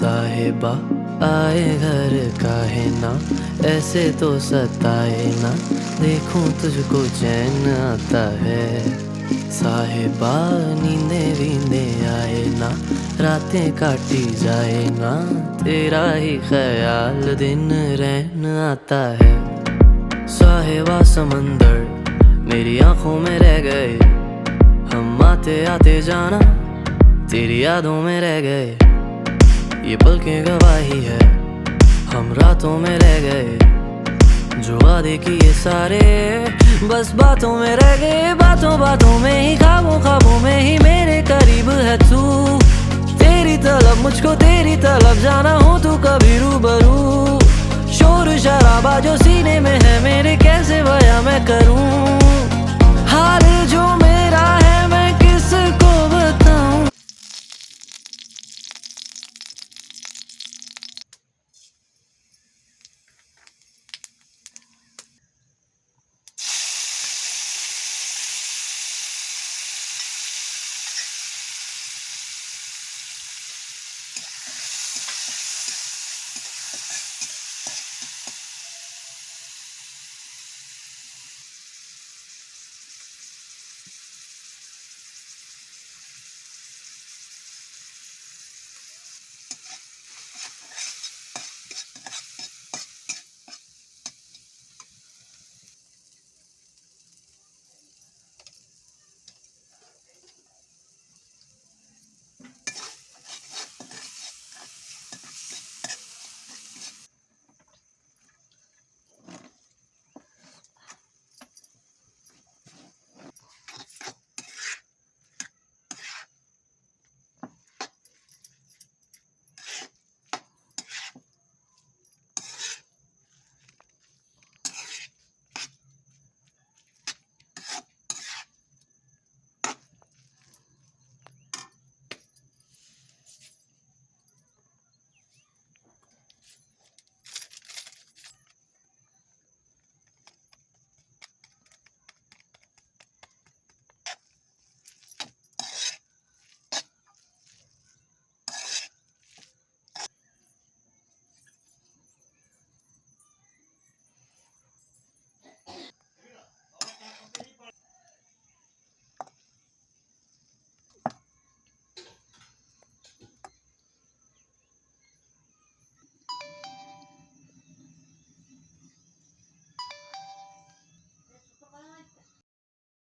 साहिबा आए घर काहे ना, ऐसे तो सताए ना, देखूं तुझको चैन आता है। साहिबा नींदे वींदे आए ना, रातें काटी जाए ना, तेरा ही ख्याल दिन रहन आता है। साहिबा समंदर मेरी आंखों में रह गए, हम आते आते जाना तेरी यादों में रह गए। ये पलकें गवाही है, हम रातों में रह गए, जो वादे किए सारे बस बातों में रह गए। बातों बातों में ही, ख्वाबों ख्वाबों में ही मेरे करीब है तू। तेरी तलब मुझको तेरी तलब जाना हो तू कभी रूबरू। शोर शराबा जो सीने में है मेरे कैसे बयां मैं करूं।